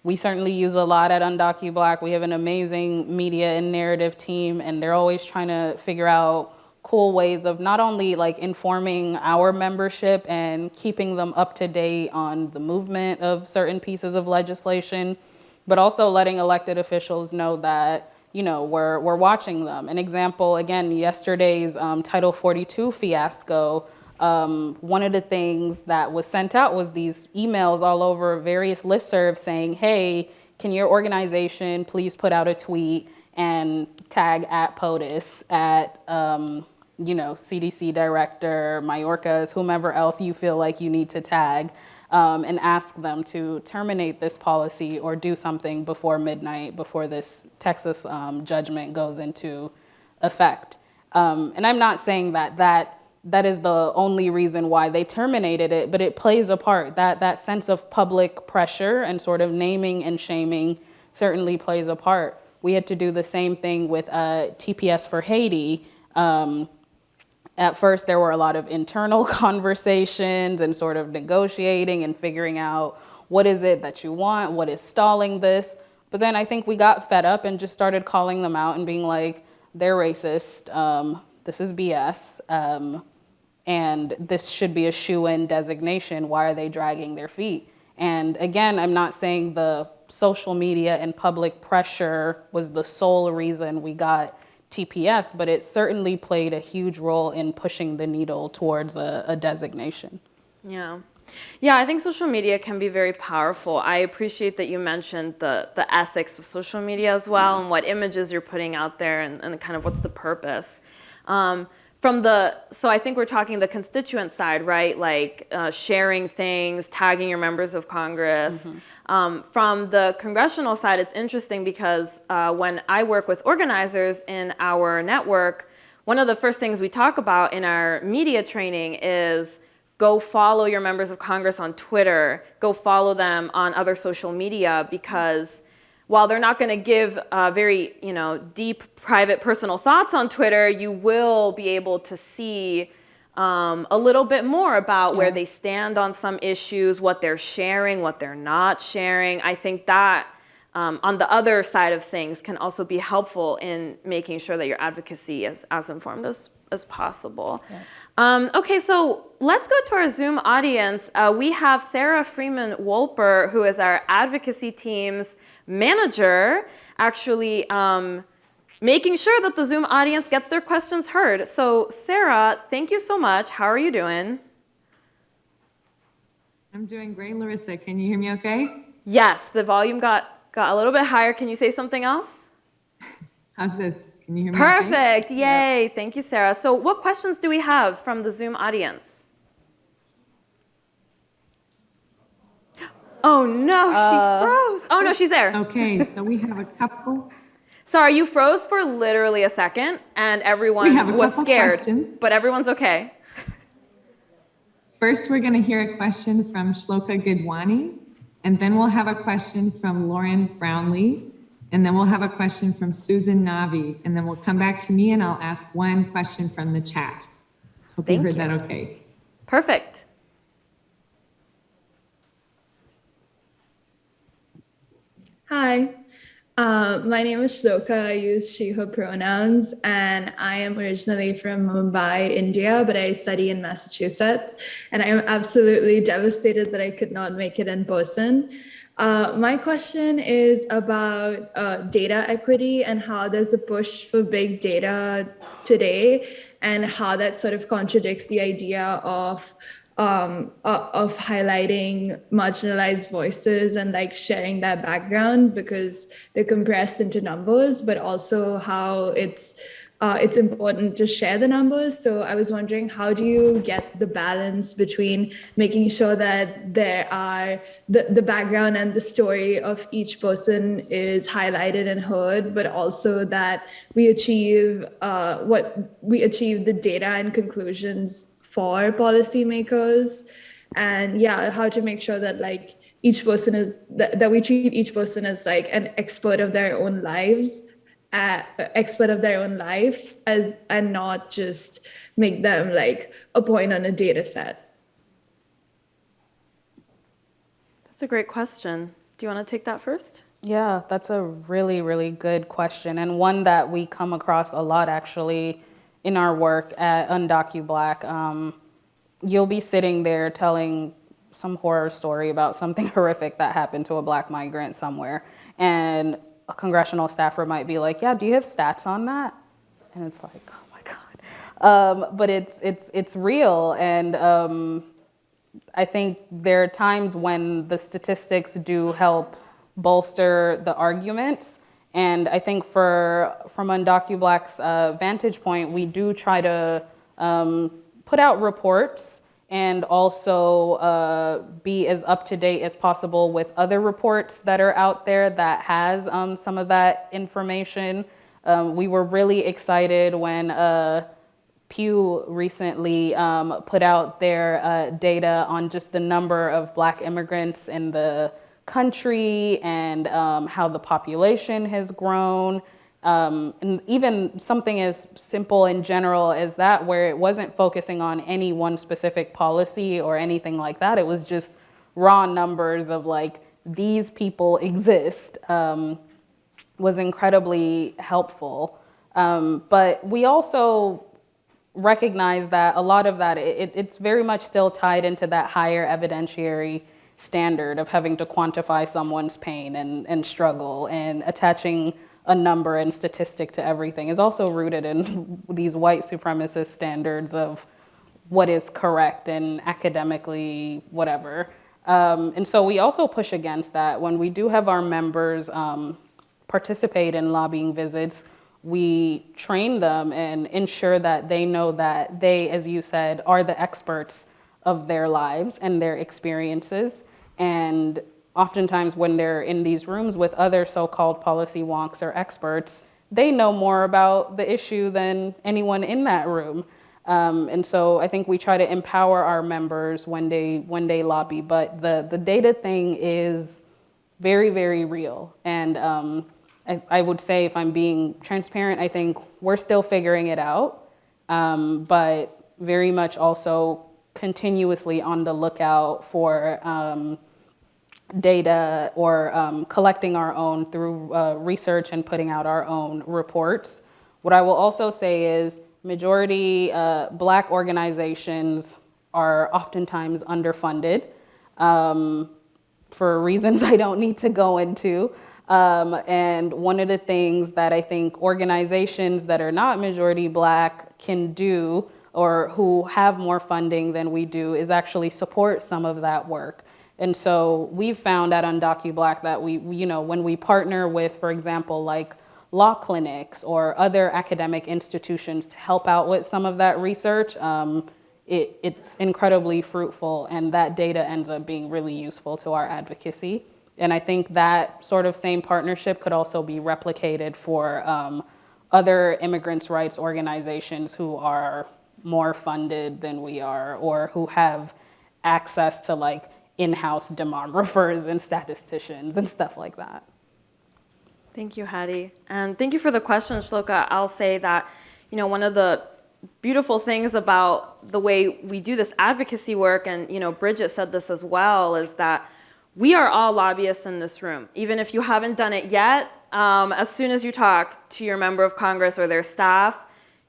we certainly use a lot at UndocuBlack. We have an amazing media and narrative team, and they're always trying to figure out cool ways of not only like informing our membership and keeping them up to date on the movement of certain pieces of legislation, but also letting elected officials know that, we're watching them. An example, again, yesterday's Title 42 fiasco, one of the things that was sent out was these emails all over various listservs saying, hey, can your organization please put out a tweet and tag at POTUS, at CDC director, Mayorkas, whomever else you feel like you need to tag, and ask them to terminate this policy or do something before midnight, before this Texas judgment goes into effect. And I'm not saying that is the only reason why they terminated it, but it plays a part. That sense of public pressure and sort of naming and shaming certainly plays a part. We had to do the same thing with TPS for Haiti. At first, there were a lot of internal conversations and sort of negotiating and figuring out what is it that you want, what is stalling this. But then I think we got fed up and just started calling them out and being like, they're racist, this is BS, and this should be a shoo-in designation. Why are they dragging their feet? And again, I'm not saying the social media and public pressure was the sole reason we got TPS, but it certainly played a huge role in pushing the needle towards a designation. Yeah. Yeah, I think social media can be very powerful. I appreciate that you mentioned the ethics of social media as well, and what images you're putting out there, and kind of what's the purpose. So I think we're talking the constituent side, right? Like sharing things, tagging your members of Congress. From the congressional side, it's interesting because when I work with organizers in our network, one of the first things we talk about in our media training is go follow your members of Congress on Twitter, go follow them on other social media, because while they're not going to give very deep, private, personal thoughts on Twitter, you will be able to see a little bit more about where they stand on some issues, what they're sharing, what they're not sharing. I think that on the other side of things can also be helpful in making sure that your advocacy is as informed as possible. Yeah. Okay, so let's go to our Zoom audience. We have Sarah Freeman-Wolper, who is our advocacy team's manager, actually making sure that the Zoom audience gets their questions heard. So Sarah, thank you so much. How are you doing? I'm doing great, Larissa. Can you hear me okay? Yes, the volume got a little bit higher. Can you say something else? How's this? Can you hear me Perfect. okay? Yay. Yep. Thank you, Sarah. So what questions do we have from the Zoom audience? Oh, no, she froze. Oh, no, she's there. Okay, so we have a couple. Sorry, you froze for literally a second, and everyone was scared, questions. but everyone's okay. First, we're going to hear a question from Shloka Gidwani, and then we'll have a question from Lauren Brownlee, and then we'll have a question from Susan Navi, and then we'll come back to me, and I'll ask one question from the chat. Hope you heard that okay. Perfect. Hi, my name is Shloka. I use she, her pronouns, and I am originally from Mumbai, India, but I study in Massachusetts, and I am absolutely devastated that I could not make it in person. My question is about data equity and how there's a push for big data today, and how that sort of contradicts the idea of highlighting marginalized voices and like sharing that background because they're compressed into numbers, but also how it's it's important to share the numbers. So I was wondering, how do you get the balance between making sure that there are the background and the story of each person is highlighted and heard, but also that we achieve the data and conclusions for policymakers, and yeah, how to make sure that like each person is that we treat each person as like an expert of their own lives, expert of their own life, as and not just make them like a point on a data set. That's a great question. Do you want to take that first? Yeah, that's a really, really good question, and one that we come across a lot actually in our work at UndocuBlack. You'll be sitting there telling some horror story about something horrific that happened to a Black migrant somewhere, and a congressional staffer might be like, yeah, do you have stats on that? And it's like, oh my God. But it's real, and I think there are times when the statistics do help bolster the arguments. And I think from UndocuBlack's vantage point, we do try to put out reports and also be as up to date as possible with other reports that are out there that has some of that information. We were really excited when Pew recently put out their data on just the number of Black immigrants in the country and how the population has grown. And even something as simple in general as that, where it wasn't focusing on any one specific policy or anything like that. It was just raw numbers of like, these people exist, was incredibly helpful. But we also recognize that a lot of that, it's very much still tied into that higher evidentiary standard of having to quantify someone's pain and struggle, and attaching a number and statistic to everything is also rooted in these white supremacist standards of what is correct and academically whatever. And so we also push against that. When we do have our members participate in lobbying visits, we train them and ensure that they know that they, as you said, are the experts of their lives and their experiences. And oftentimes when they're in these rooms with other so-called policy wonks or experts, they know more about the issue than anyone in that room. And so I think we try to empower our members when they lobby, but the data thing is very, very real. And I would say, if I'm being transparent, I think we're still figuring it out, but very much also continuously on the lookout for data or collecting our own through research and putting out our own reports. What I will also say is majority Black organizations are oftentimes underfunded for reasons I don't need to go into. And one of the things that I think organizations that are not majority Black can do, or who have more funding than we do, is actually support some of that work. And so we've found at UndocuBlack that we, when we partner with, for example, like law clinics or other academic institutions to help out with some of that research, it's incredibly fruitful, and that data ends up being really useful to our advocacy. And I think that sort of same partnership could also be replicated for other immigrants' rights organizations who are more funded than we are, or who have access to like in-house demographers and statisticians and stuff like that. Thank you, Haddy. And thank you for the question, Shloka. I'll say that, one of the beautiful things about the way we do this advocacy work, and Bridget said this as well, is that we are all lobbyists in this room. Even if you haven't done it yet, as soon as you talk to your member of Congress or their staff,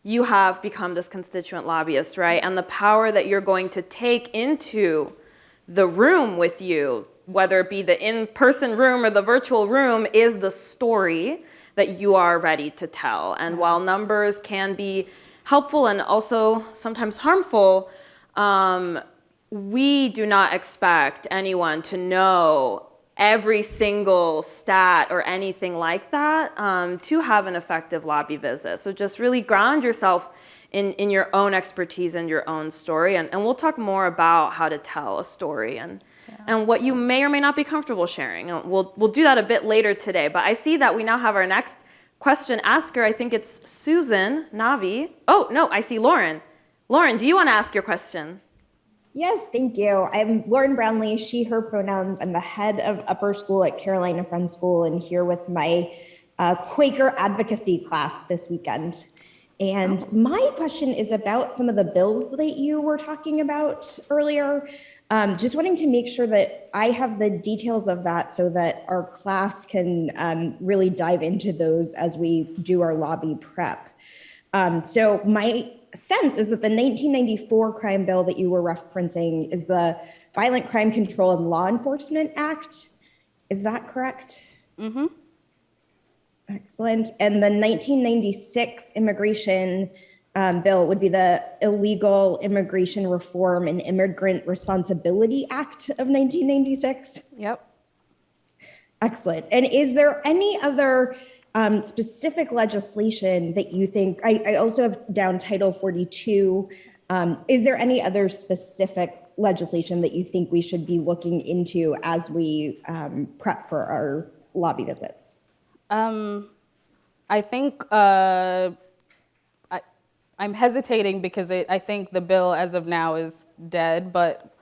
you have become this constituent lobbyist, right? And the power that you're going to take into the room with you, whether it be the in-person room or the virtual room, is the story that you are ready to tell. And while numbers can be helpful and also sometimes harmful, we do not expect anyone to know every single stat or anything like that to have an effective lobby visit. So just really ground yourself in your own expertise and your own story. And we'll talk more about how to tell a story and what you may or may not be comfortable sharing. And we'll do that a bit later today. But I see that we now have our next question asker. I think it's Susan Navi. Oh, no, I see Lauren. Lauren, do you want to ask your question? Yes, thank you. I'm Lauren Brownlee, she, her pronouns. I'm the head of upper school at Carolina Friends School and here with my Quaker advocacy class this weekend. And my question is about some of the bills that you were talking about earlier. Just wanting to make sure that I have the details of that so that our class can really dive into those as we do our lobby prep. So my sense is that the 1994 crime bill that you were referencing is the Violent Crime Control and Law Enforcement Act. Is that correct? Mm-hmm. Excellent. And the 1996 immigration bill would be the Illegal Immigration Reform and Immigrant Responsibility Act of 1996? Yep. Excellent. And is there any other specific legislation that you think, I also have down Title 42. Is there any other specific legislation that you think we should be looking into as we prep for our lobby visits? I think I'm hesitating because I think the bill as of now is dead, but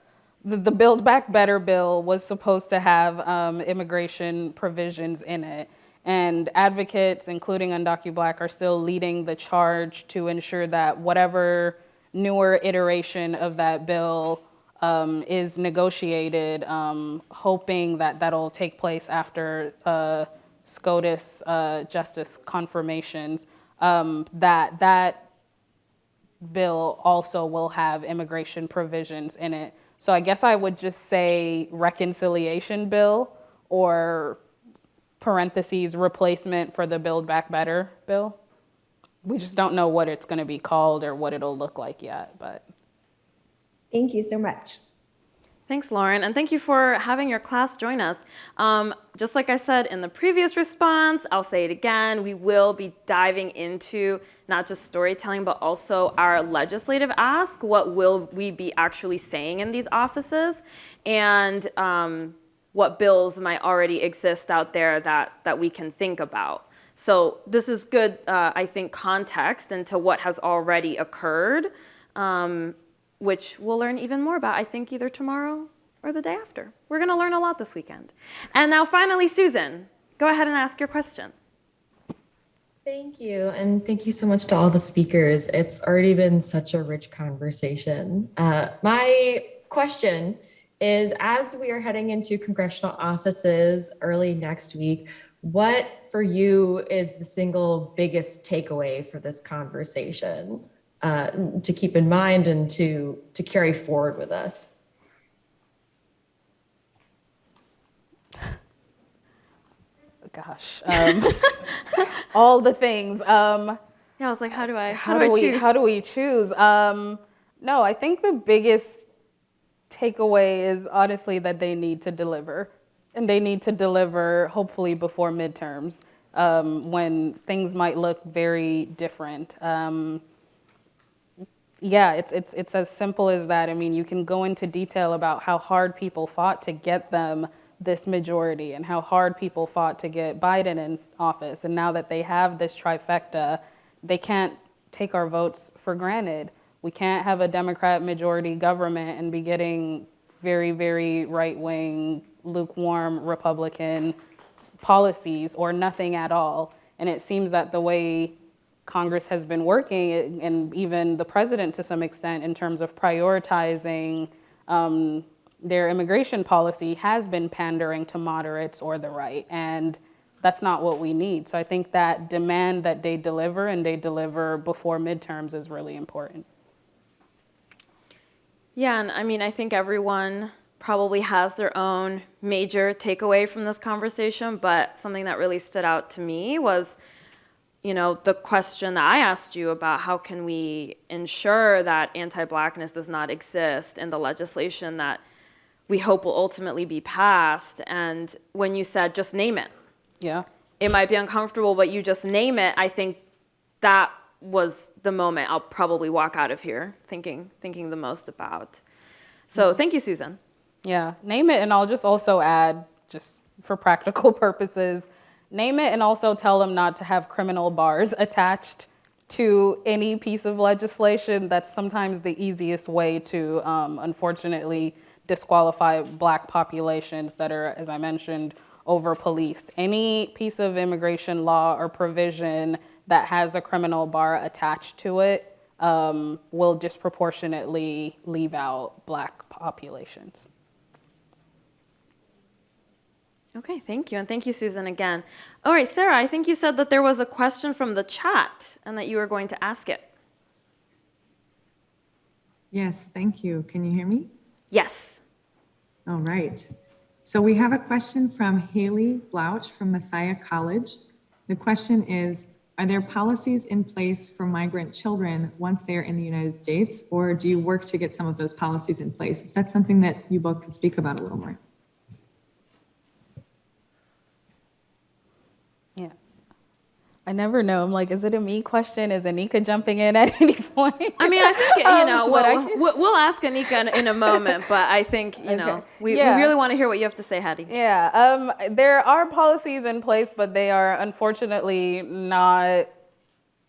the Build Back Better bill was supposed to have immigration provisions in it. And advocates, including UndocuBlack, are still leading the charge to ensure that whatever newer iteration of that bill is negotiated, hoping that that'll take place after SCOTUS justice confirmations, that bill also will have immigration provisions in it. So I guess I would just say reconciliation bill or parentheses replacement for the Build Back Better bill. We just don't know what it's going to be called or what it'll look like yet, but. Thank you so much. Thanks, Lauren, and thank you for having your class join us. Just like I said in the previous response, I'll say it again, we will be diving into not just storytelling, but also our legislative ask. What will we be actually saying in these offices? And what bills might already exist out there that we can think about. So this is good, I think, context into what has already occurred, which we'll learn even more about, I think, either tomorrow or the day after. We're going to learn a lot this weekend. And now finally, Susan, go ahead and ask your question. Thank you, and thank you so much to all the speakers. It's already been such a rich conversation. My question is, as we are heading into congressional offices early next week, what for you is the single biggest takeaway for this conversation to keep in mind and to carry forward with us? Gosh, all the things. Yeah, I was like, how do I choose? How do we choose? No, I think the biggest takeaway is honestly that they need to deliver. And they need to deliver hopefully before midterms when things might look very different. Yeah, it's as simple as that. I mean, you can go into detail about how hard people fought to get them this majority and how hard people fought to get Biden in office. And now that they have this trifecta, they can't take our votes for granted. We can't have a Democrat majority government and be getting very, very right-wing, lukewarm Republican policies or nothing at all. And it seems that the way Congress has been working, and even the president to some extent, in terms of prioritizing their immigration policy, has been pandering to moderates or the right. And that's not what we need. So I think that demand that they deliver and they deliver before midterms is really important. Yeah, and I mean, I think everyone probably has their own major takeaway from this conversation, but something that really stood out to me was, you know, the question that I asked you about how can we ensure that anti-Blackness does not exist in the legislation that we hope will ultimately be passed. And when you said just name it, Yeah. it might be uncomfortable, but you just name it, I think that was the moment I'll probably walk out of here thinking the most about. So thank you, Susan. Yeah, name it, and I'll just also add, just for practical purposes, name it and also tell them not to have criminal bars attached to any piece of legislation. That's sometimes the easiest way to, unfortunately, disqualify Black populations that are, as I mentioned, over-policed. Any piece of immigration law or provision that has a criminal bar attached to it will disproportionately leave out Black populations. Okay, thank you. And thank you, Susan, again. All right, Sarah, I think you said that there was a question from the chat and that you were going to ask it. Yes, thank you. Can you hear me? Yes. All right. So we have a question from Haley Blouch from Messiah College. The question is, are there policies in place for migrant children once they are in the United States, or do you work to get some of those policies in place? Is that something that you both could speak about a little more? Yeah. I never know. I'm like, is it a me question? Is Anika jumping in at any point? I mean, I think, we'll ask Anika in a moment, but I think, we really want to hear what you have to say, Haddy. Yeah, there are policies in place, but they are unfortunately not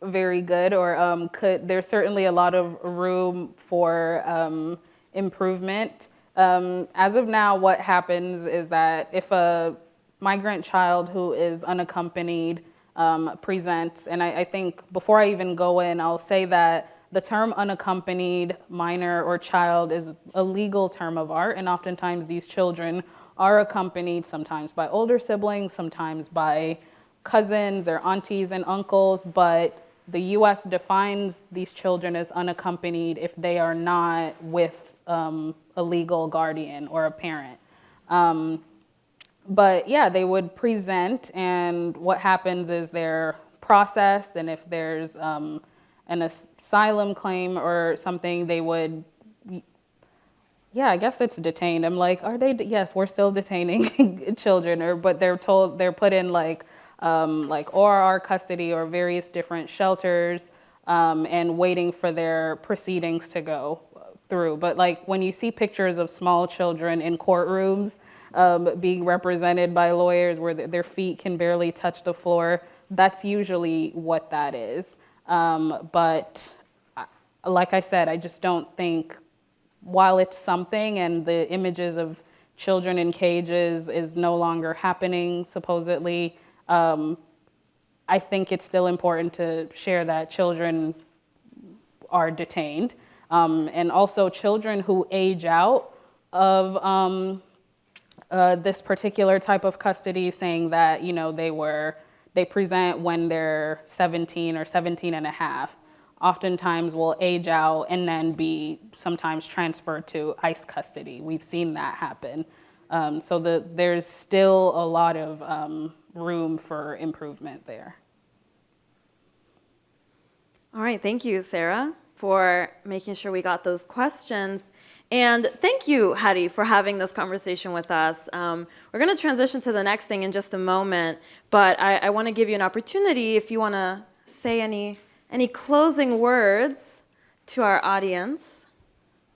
very good, or there's certainly a lot of room for improvement. As of now, what happens is that if a migrant child who is unaccompanied presents, and I think before I even go in, I'll say that the term unaccompanied minor or child is a legal term of art, and oftentimes these children are accompanied sometimes by older siblings, sometimes by cousins or aunties and uncles, but the US defines these children as unaccompanied if they are not with a legal guardian or a parent. But yeah, they would present, and what happens is they're processed, and if there's an asylum claim or something, they would, yeah, I guess it's detained. I'm like, are they? Yes, we're still detaining children, but they're told, they're put in like ORR custody or various different shelters, and waiting for their proceedings to go through. But like when you see pictures of small children in courtrooms, being represented by lawyers where their feet can barely touch the floor, that's usually what that is. But like I said, I just don't think, while it's something and the images of children in cages is no longer happening, supposedly, I think it's still important to share that children are detained. And also children who age out of this particular type of custody, saying that, they present when they're 17 or 17 and a half, oftentimes will age out and then be sometimes transferred to ICE custody. We've seen that happen. So there's still a lot of room for improvement there. All right, thank you, Sarah, for making sure we got those questions. And thank you, Haddy, for having this conversation with us. We're going to transition to the next thing in just a moment, but I want to give you an opportunity if you want to say any closing words to our audience.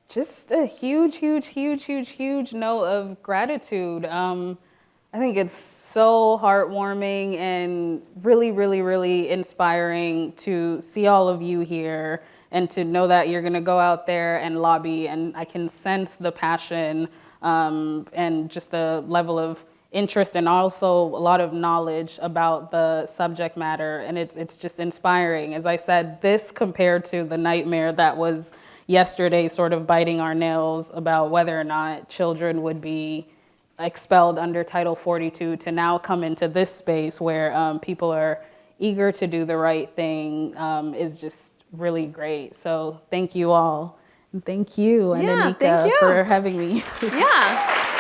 Just a huge note of gratitude. I think it's so heartwarming and really inspiring to see all of you here and to know that you're gonna go out there and lobby, and I can sense the passion and just the level of interest and also a lot of knowledge about the subject matter, and it's just inspiring. As I said, this compared to the nightmare that was yesterday, sort of biting our nails about whether or not children would be expelled under Title 42, to now come into this space where people are eager to do the right thing is just really great. So thank you all. And thank you, and Anika, for having me. Yeah.